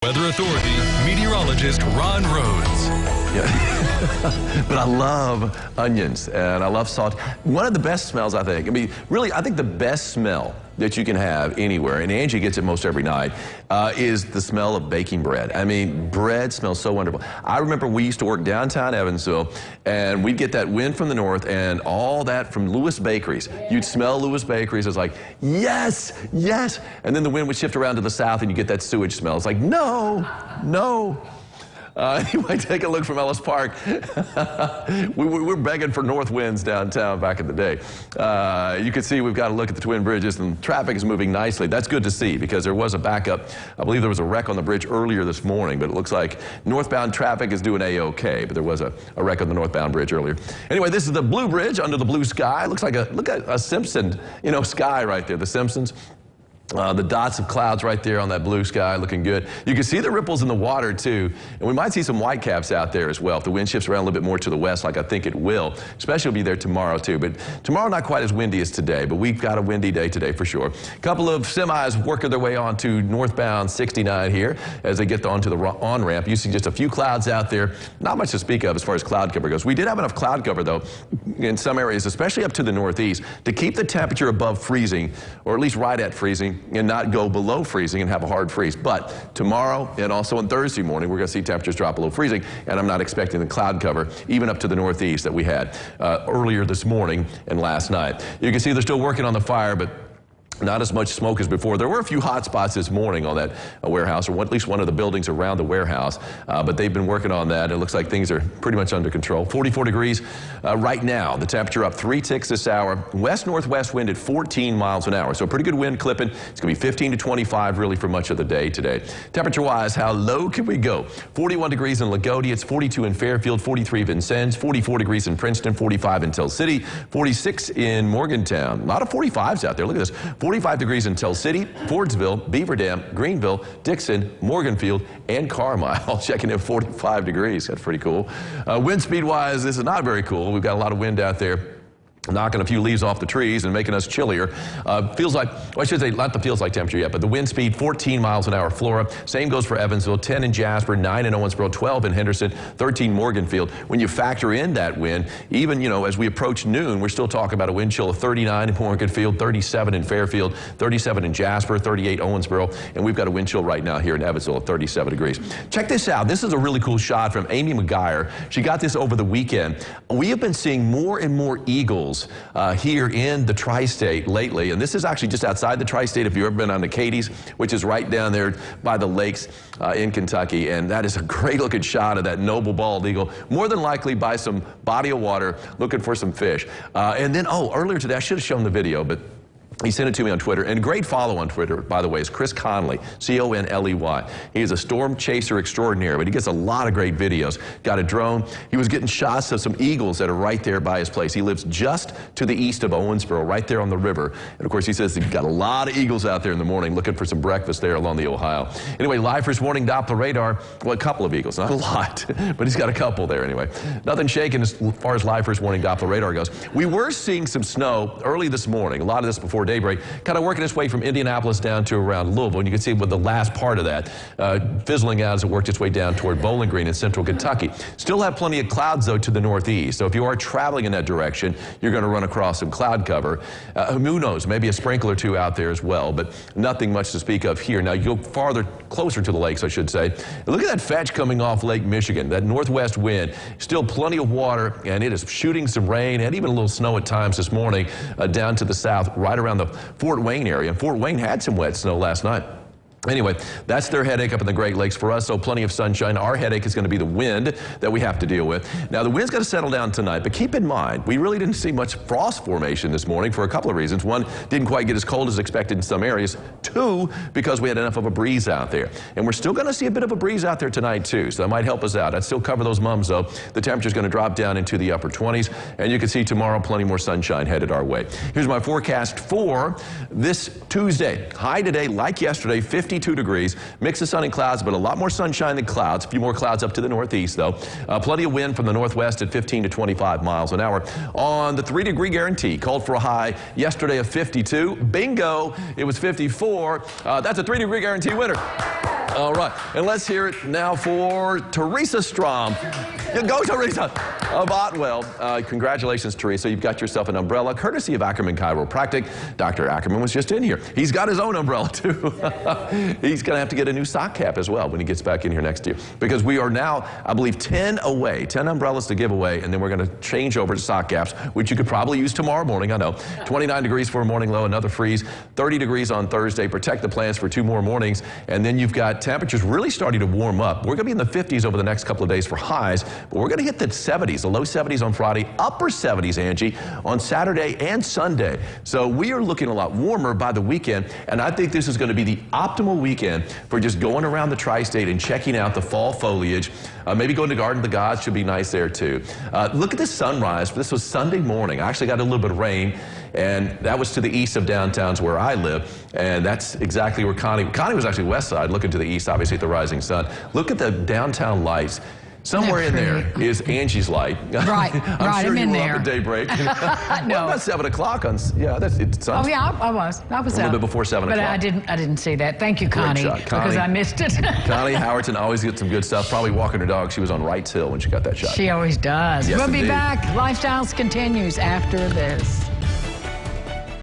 Weather Authority meteorologist Ron Rhodes. Yeah. But I love onions and I love salt. One of the best smells, I think, I think the best smell that you can have anywhere, and Angie gets it most every night, is the smell of baking bread. I mean, bread smells so wonderful. I remember we used to work downtown Evansville, and we'd get that wind from the north and all that from Lewis Bakeries. You'd smell Lewis Bakeries. It's like, yes, yes. And then the wind would shift around to the south and you get that sewage smell. It's like, no, no. Anyway, take a look from Ellis Park. We're begging for north winds downtown back in the day. You can see we've got to look at the Twin Bridges, and traffic is moving nicely. That's good to see because there was a backup. I believe there was a wreck on the bridge earlier this morning, but it looks like northbound traffic is doing A-OK, but there was a wreck on the northbound bridge earlier. Anyway, this is the blue bridge under the blue sky. Looks like look at a Simpson, sky right there, the Simpsons. The dots of clouds right there on that blue sky looking good. You can see the ripples in the water too, and we might see some whitecaps out there as well if the wind shifts around a little bit more to the west, like I think it will. Especially will be there tomorrow too, but tomorrow not quite as windy as today, but we've got a windy day today for sure. A couple of semis working their way on to northbound 69 here as they get onto the on-ramp. You see just a few clouds out there, not much to speak of as far as cloud cover goes. We did have enough cloud cover though in some areas, especially up to the northeast, to keep the temperature above freezing, or at least right at freezing, and not go below freezing and have a hard freeze. But tomorrow and also on Thursday morning, we're going to see temperatures drop below freezing, and I'm not expecting the cloud cover even up to the northeast that we had earlier this morning and last night. You can see they're still working on the fire, but not as much smoke as before. There were a few hot spots this morning on that warehouse, or at least one of the buildings around the warehouse, but they've been working on that. It looks like things are pretty much under control. 44 degrees right now. The temperature up 3 ticks this hour. West-northwest wind at 14 miles an hour, so a pretty good wind clipping. It's going to be 15 to 25 really for much of the day today. Temperature-wise, how low can we go? 41 degrees in Lagodi. It's 42 in Fairfield, 43 in Vincennes, 44 degrees in Princeton, 45 in Tell City, 46 in Morgantown. A lot of 45s out there. Look at this. 45 degrees in Tell City, Fordsville, Beaver Dam, Greenville, Dixon, Morganfield, and Carmile. Checking in 45 degrees. That's pretty cool. Wind speed-wise, this is not very cool. We've got a lot of wind out there, knocking a few leaves off the trees and making us chillier. Feels like, well, I should say not the feels like temperature yet, but the wind speed 14 miles an hour Flora. Same goes for Evansville, 10 in Jasper, 9 in Owensboro, 12 in Henderson, 13 Morganfield. When you factor in that wind, even, as we approach noon, we're still talking about a wind chill of 39 in Morganfield, 37 in Fairfield, 37 in Jasper, 38 Owensboro, and we've got a wind chill right now here in Evansville of 37 degrees. Check this out. This is a really cool shot from Amy McGuire. She got this over the weekend. We have been seeing more and more eagles here in the tri-state lately, and this is actually just outside the tri-state if you've ever been on the Cadies, which is right down there by the lakes in Kentucky, and that is a great looking shot of that noble bald eagle, more than likely by some body of water looking for some fish. And then, earlier today, I should have shown the video, but he sent it to me on Twitter, and a great follow on Twitter, by the way, is Chris Conley, C-O-N-L-E-Y. He is a storm chaser extraordinaire, but he gets a lot of great videos. Got a drone. He was getting shots of some eagles that are right there by his place. He lives just to the east of Owensboro, right there on the river. And of course, he says he's got a lot of eagles out there in the morning looking for some breakfast there along the Ohio. Anyway, live first warning Doppler radar. Well, a couple of eagles, not a lot, but he's got a couple there anyway. Nothing shaking as far as live first warning Doppler radar goes. We were seeing some snow early this morning, a lot of this before daybreak, kind of working its way from Indianapolis down to around Louisville. And you can see with the last part of that fizzling out as it worked its way down toward Bowling Green in central Kentucky. Still have plenty of clouds, though, to the northeast. So if you are traveling in that direction, you're going to run across some cloud cover. Who knows, maybe a sprinkle or two out there as well, but nothing much to speak of here. Now, you go farther, closer to the lakes, I should say. Look at that fetch coming off Lake Michigan, that northwest wind. Still plenty of water, and it is shooting some rain and even a little snow at times this morning down to the south, right around the Fort Wayne area. Fort Wayne had some wet snow last night. Anyway, that's their headache up in the Great Lakes. For us, so plenty of sunshine. Our headache is going to be the wind that we have to deal with. Now, the wind's going to settle down tonight, but keep in mind, we really didn't see much frost formation this morning for a couple of reasons. One, didn't quite get as cold as expected in some areas. Two, because we had enough of a breeze out there. And we're still going to see a bit of a breeze out there tonight, too, so that might help us out. I'd still cover those mums, though. The temperature's going to drop down into the upper 20s, and you can see tomorrow plenty more sunshine headed our way. Here's my forecast for this Tuesday. High today, like yesterday, 52 degrees. Mix of sun and clouds, but a lot more sunshine than clouds. A few more clouds up to the northeast, though. Plenty of wind from the northwest at 15 to 25 miles an hour. On the 3-degree guarantee, called for a high yesterday of 52. Bingo! It was 54. That's a 3-degree guarantee winner. All right, and let's hear it now for Teresa Strom. Go, Teresa, of Otwell. Congratulations, Teresa. You've got yourself an umbrella, courtesy of Ackerman Chiropractic. Dr. Ackerman was just in here. He's got his own umbrella, too. He's going to have to get a new sock cap as well when he gets back in here next year. Because we are now, I believe, 10 away, 10 umbrellas to give away, and then we're going to change over to sock caps, which you could probably use tomorrow morning, I know. 29 degrees for a morning low, another freeze, 30 degrees on Thursday. Protect the plants for 2 more mornings, and then you've got temperatures really starting to warm up. We're going to be in the 50s over the next couple of days for highs, but we're going to hit the 70s, the low 70s on Friday, upper 70s, Angie, on Saturday and Sunday. So we are looking a lot warmer by the weekend, and I think this is going to be the optimal weekend for just going around the tri-state and checking out the fall foliage. Maybe going to Garden of the Gods should be nice there too. Look at this sunrise. This was Sunday morning. I actually got a little bit of rain, and that was to the east of downtown's where I live, and that's exactly where Connie was actually west side, looking to the east, obviously at the rising sun. Look at the downtown lights. Somewhere in there is Angie's light. Right, I'm sure I'm you in were there. up at daybreak. No. Well, about 7 o'clock on, yeah, it's Oh yeah, I was a little bit before 7 o'clock. But I didn't see that. Thank you, Connie, shot, Connie. because I missed it. Connie Howerton always gets some good stuff. Probably walking her dog. She was on Wrights Hill when she got that shot. She always does. Yes, We'll be indeed. back. Lifestyles continues after this.